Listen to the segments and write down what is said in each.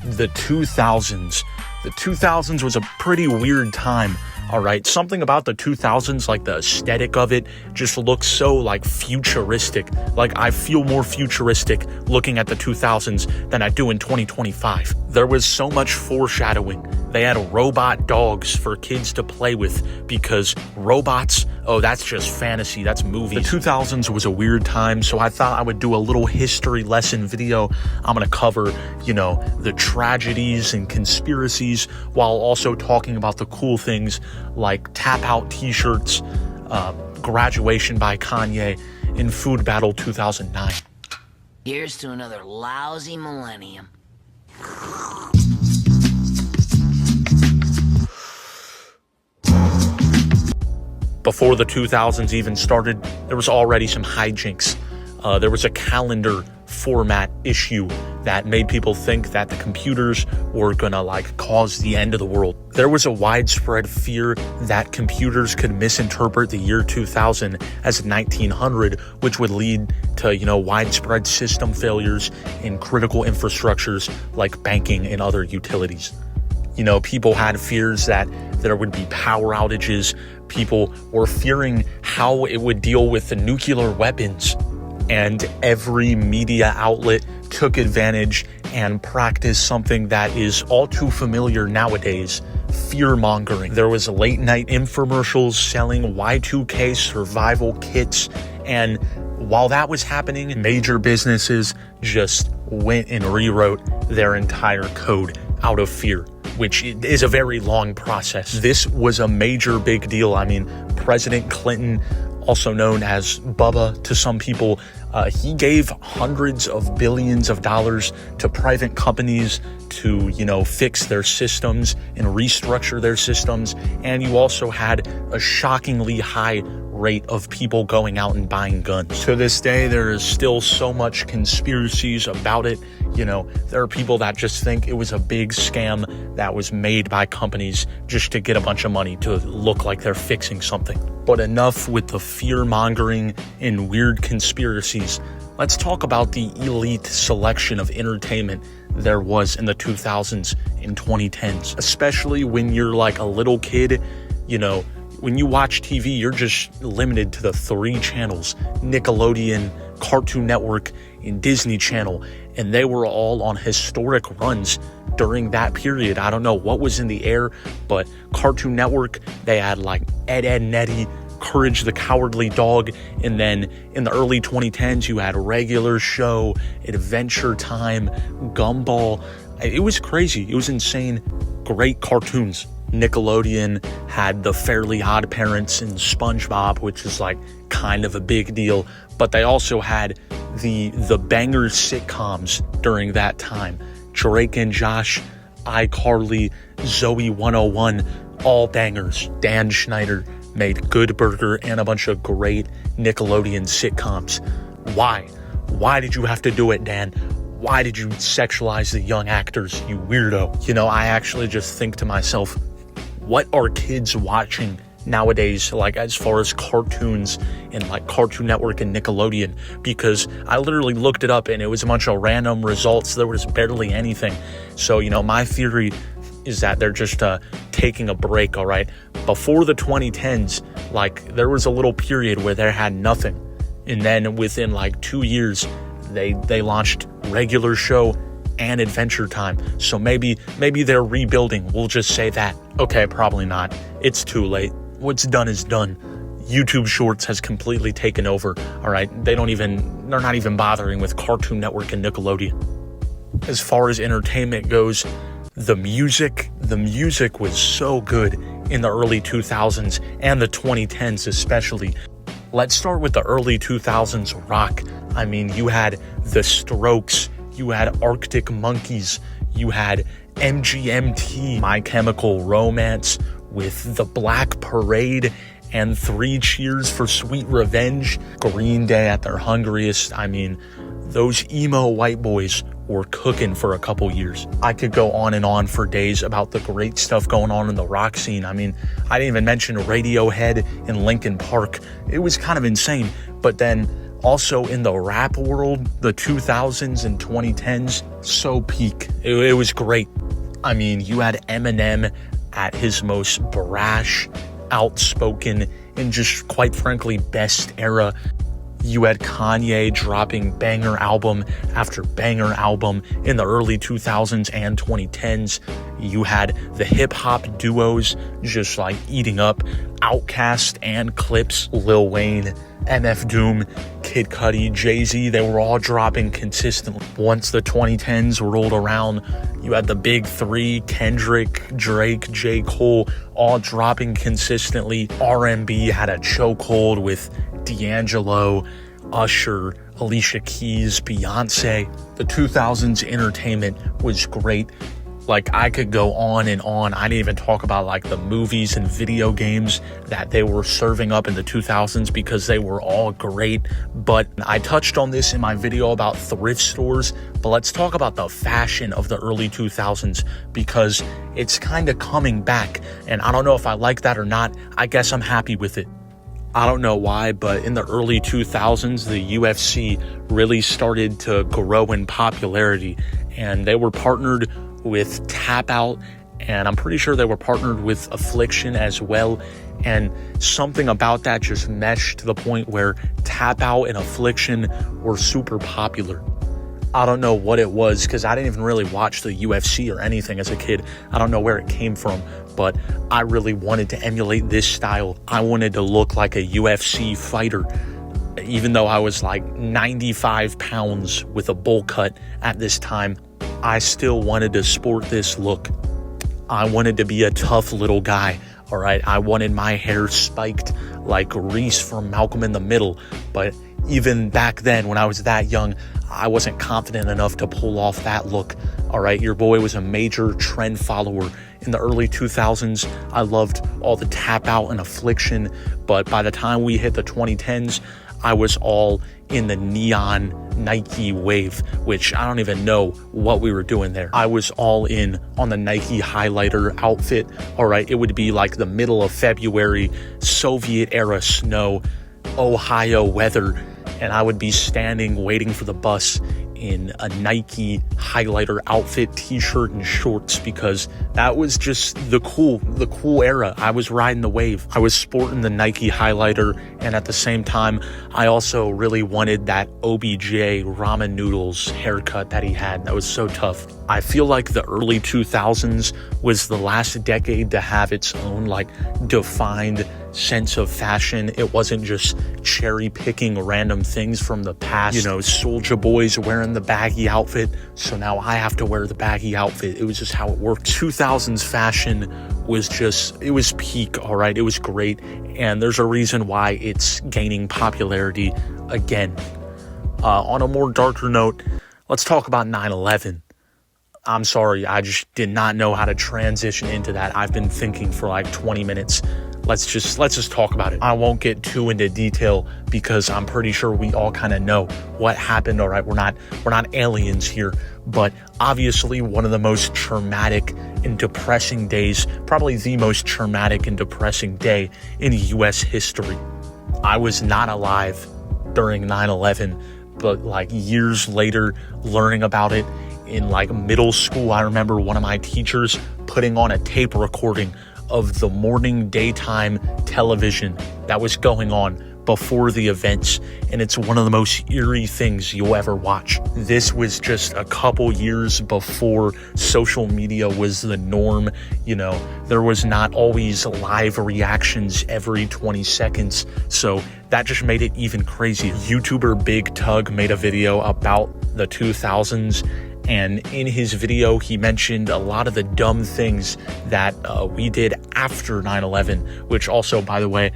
The 2000s. The 2000s was a pretty weird time, all right? Something about the 2000s, like the aesthetic of it, just looks so, like, futuristic. Like, I feel more futuristic looking at the 2000s than I do in 2025. There was so much foreshadowing. They had robot dogs for kids to play with because robots, oh, that's just fantasy, that's movies. The 2000s was a weird time, so I thought I would do a little history lesson video. I'm gonna cover, the tragedies and conspiracies while also talking about the cool things like tap out t-shirts, graduation by Kanye, and Food Battle 2009. Here's to another lousy millennium. Before the 2000s even started, there was already some hijinks. There was a calendar format issue that made people think that the computers were gonna cause the end of the world. There was a widespread fear that computers could misinterpret the year 2000 as 1900, which would lead to, widespread system failures in critical infrastructures like banking and other utilities. People had fears that there would be power outages. People were fearing how it would deal with the nuclear weapons. And every media outlet took advantage and practiced something that is all too familiar nowadays: fear-mongering. There was late night infomercials selling Y2K survival kits, and while that was happening, major businesses just went and rewrote their entire code out of fear, which is a very long process. This was a major big deal. I mean, President Clinton, also known as Bubba to some people, he gave hundreds of billions of dollars to private companies to, fix their systems and restructure their systems. And you also had a shockingly high rate of people going out and buying guns. To this day, there is still so much conspiracies about it. There are people that just think it was a big scam that was made by companies just to get a bunch of money to look like they're fixing something. But enough with the fear-mongering and weird conspiracies. Let's talk about the elite selection of entertainment there was in the 2000s and 2010s. Especially when you're like a little kid, when you watch TV, you're just limited to the 3 channels: Nickelodeon, Cartoon Network, and Disney Channel. And they were all on historic runs during that period. I don't know what was in the air, but Cartoon Network, they had Ed, Edd n Eddy, Courage the Cowardly Dog, and then in the early 2010s, you had Regular Show, Adventure Time, Gumball. It was crazy. It was insane. Great cartoons. Nickelodeon had the Fairly Odd Parents and SpongeBob, which is kind of a big deal, but they also had the banger sitcoms during that time: Drake and Josh, iCarly, Zoe 101, all bangers. Dan Schneider made Good Burger and a bunch of great Nickelodeon sitcoms. Why did you have to do it, Dan? Why did you sexualize the young actors, you weirdo? I actually just think to myself, what are kids watching nowadays, as far as cartoons and Cartoon Network and Nickelodeon? Because I literally looked it up and it was a bunch of random results. There was barely anything. So, my theory is that they're just taking a break, all right? Before the 2010s, there was a little period where they had nothing. And then within 2 years, they launched Regular Show and Adventure Time. So maybe they're rebuilding. We'll just say that. Okay, probably not. It's too late. What's done is done. YouTube Shorts has completely taken over, all right? They're not even bothering with Cartoon Network and Nickelodeon. As far as entertainment goes, the music was so good in the early 2000s and the 2010s especially. Let's start with the early 2000s rock. I mean, you had The Strokes, you had Arctic Monkeys, you had MGMT, My Chemical Romance with The Black Parade and 3 Cheers for Sweet Revenge, Green Day at their hungriest. I mean, those emo white boys were cooking for a couple years. I could go on and on for days about the great stuff going on in the rock scene. I mean, I didn't even mention Radiohead and Linkin Park. It was kind of insane. But then Also in the rap world, the 2000s and 2010s, so peak. It was great. I mean, you had Eminem at his most brash, outspoken, and just quite frankly, best era. You had Kanye dropping banger album after banger album in the early 2000s and 2010s. You had the hip-hop duos just like eating up Outkast and Clips, Lil Wayne, MF Doom, Kid Cudi, Jay-Z. They were all dropping consistently. Once the 2010s rolled around, you had the big three, Kendrick, Drake, J. Cole, all dropping consistently. R&B had a chokehold with D'Angelo, Usher, Alicia Keys, Beyonce. The 2000s entertainment was great. Like, I could go on and on. I didn't even talk about like the movies and video games that they were serving up in the 2000s because they were all great. But I touched on this in my video about thrift stores. But let's talk about the fashion of the early 2000s because it's kind of coming back. And I don't know if I like that or not. I guess I'm happy with it. I don't know why, but in the early 2000s, the UFC really started to grow in popularity. And they were partnered with Tap Out, and I'm pretty sure they were partnered with Affliction as well. And something about that just meshed to the point where Tap Out and Affliction were super popular. I don't know what it was because I didn't even really watch the UFC or anything as a kid. I don't know where it came from, but I really wanted to emulate this style. I wanted to look like a UFC fighter, even though I was like 95 pounds with a bowl cut at this time. I still wanted to sport this look. I wanted to be a tough little guy, all right? I wanted my hair spiked like Reese from Malcolm in the Middle. But even back then, when I was that young, I wasn't confident enough to pull off that look, all right? Your boy was a major trend follower. In the early 2000s, I loved all the Tap Out and Affliction. But by the time we hit the 2010s, I was all in the neon Nike wave, which I don't even know what we were doing there. I was all in on the Nike highlighter outfit. All right, it would be like the middle of February, Soviet era snow, Ohio weather, and I would be standing waiting for the bus in a Nike highlighter outfit, t-shirt and shorts, because that was just the cool era. I was riding the wave. I was sporting the Nike highlighter, and at the same time, I also really wanted that OBJ ramen noodles haircut that he had. That was so tough. I feel like the early 2000s was the last decade to have its own like defined sense of fashion. It wasn't just cherry picking random things from the past. You know, Soulja Boy's wearing the baggy outfit, so now I have to wear the baggy outfit. It was just how it worked. 2000s fashion was just, it was peak, all right? It was great, and there's a reason why it's gaining popularity again. On a more darker note, let's talk about 9/11. I'm sorry, I just did not know how to transition into that. I've been thinking for like 20 minutes. Let's just talk about it. I won't get too into detail because I'm pretty sure we all kind of know what happened. All right, we're not aliens here, but obviously one of the most traumatic and depressing days, probably the most traumatic and depressing day in US history. I was not alive during 9/11, but like years later, learning about it in like middle school, I remember one of my teachers putting on a tape recording of the morning daytime television that was going on before the events, and it's one of the most eerie things you'll ever watch. This was just a couple years before social media was the norm. You know, there was not always live reactions every 20 seconds, so that just made it even crazier. YouTuber Big Tugg made a video about the 2000s, and in his video, he mentioned a lot of the dumb things that we did after 9/11, which also, by the way,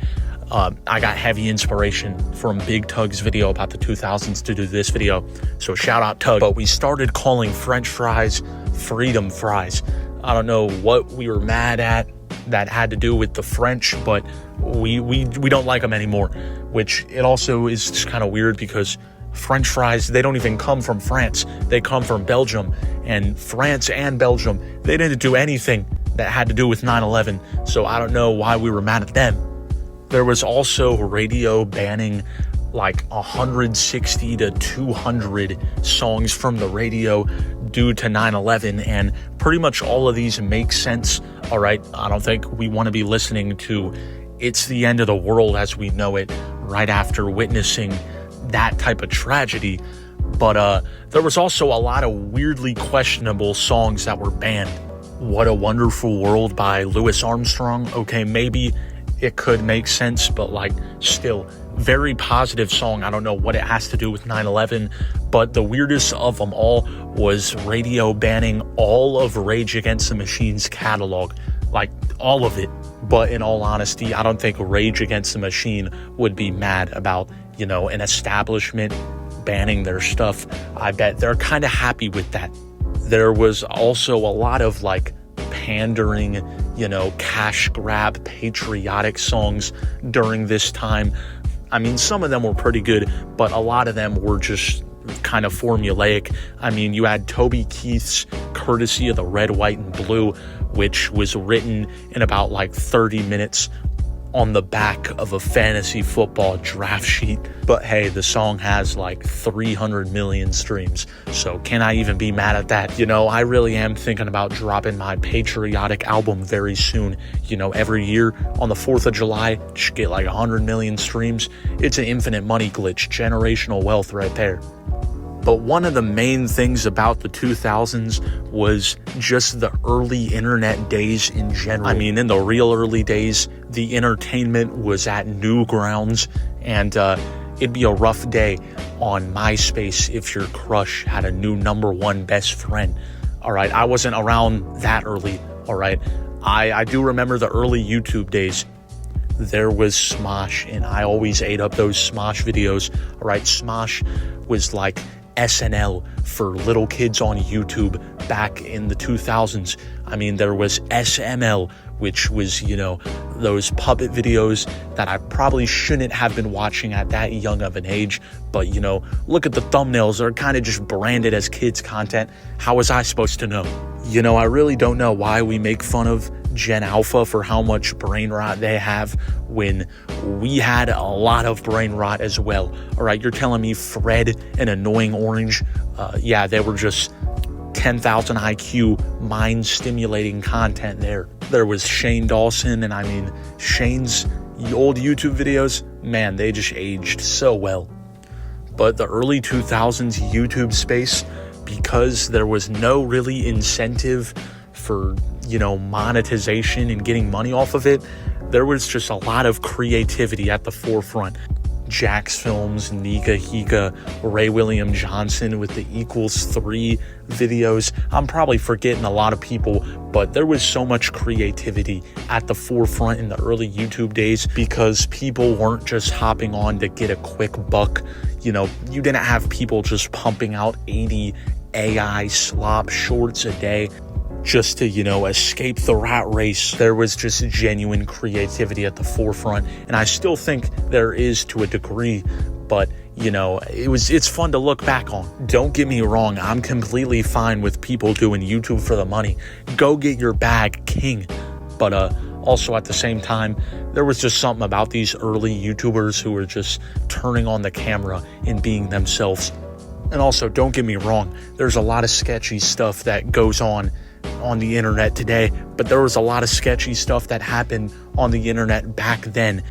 I got heavy inspiration from Big Tugg's video about the 2000s to do this video. So shout out Tugg. But we started calling French fries freedom fries. I don't know what we were mad at that had to do with the French, but we don't like them anymore, which it also is just kind of weird because French fries, they don't even come from France. They come from Belgium, and France and Belgium, they didn't do anything that had to do with 9/11. So I don't know why we were mad at them. There was also radio banning like 160 to 200 songs from the radio due to 9/11, and pretty much all of these make sense. All right, I don't think we want to be listening to "It's the End of the World as We Know It" right after witnessing that type of tragedy. But there was also a lot of weirdly questionable songs that were banned. "What a Wonderful World" by Louis Armstrong. Okay, maybe it could make sense, but like still very positive song. I don't know what it has to do with 9/11, but the weirdest of them all was radio banning all of Rage Against the Machine's catalog, like all of it. But in all honesty, I don't think Rage Against the Machine would be mad about, an establishment banning their stuff. I bet they're kind of happy with that. There was also a lot of like pandering, cash grab, patriotic songs during this time. I mean, some of them were pretty good, but a lot of them were just kind of formulaic. I mean, you had Toby Keith's "Courtesy of the Red, White, and Blue," which was written in about like 30 minutes on the back of a fantasy football draft sheet. But hey, the song has like 300 million streams, so can I even be mad at that? I really am thinking about dropping my patriotic album very soon. Every year on the 4th of July, just get like 100 million streams. It's an infinite money glitch, generational wealth right there. But one of the main things about the 2000s was just the early internet days in general. I mean, in the real early days, the entertainment was at new grounds, and it'd be a rough day on MySpace if your crush had a new #1 best friend. All right, I wasn't around that early. All right, I do remember the early YouTube days. There was Smosh, and I always ate up those Smosh videos. All right, Smosh was like SNL for little kids on YouTube back in the 2000s. I mean, there was SML, which was, those puppet videos that I probably shouldn't have been watching at that young of an age. But, look at the thumbnails. They're kind of just branded as kids content. How was I supposed to know? I really don't know why we make fun of Gen Alpha for how much brain rot they have when we had a lot of brain rot as well. All right, you're telling me Fred and Annoying Orange, they were just 10,000 IQ mind stimulating content there. There was Shane Dawson, and I mean, Shane's old YouTube videos, man, they just aged so well. But the early 2000s YouTube space, because there was no really incentive for monetization and getting money off of it, there was just a lot of creativity at the forefront. Jax Films, Nika Higa, Ray William Johnson with the =3 videos. I'm probably forgetting a lot of people, but there was so much creativity at the forefront in the early YouTube days because people weren't just hopping on to get a quick buck. You didn't have people just pumping out 80 AI slop shorts a day just to, escape the rat race. There was just genuine creativity at the forefront, and I still think there is to a degree, but it's fun to look back on. Don't get me wrong, I'm completely fine with people doing YouTube for the money. Go get your bag, king. But also at the same time, there was just something about these early YouTubers who were just turning on the camera and being themselves. And also, don't get me wrong, there's a lot of sketchy stuff that goes on the internet today, but there was a lot of sketchy stuff that happened on the internet back then.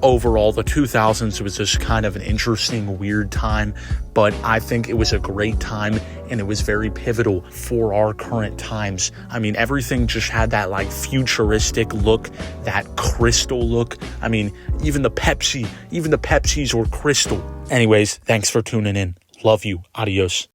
Overall, the 2000s was just kind of an interesting, weird time, but I think it was a great time, and it was very pivotal for our current times. I mean, everything just had that like futuristic look, that crystal look. I mean, even the Pepsis were crystal. Anyways, thanks for tuning in. Love you. Adios.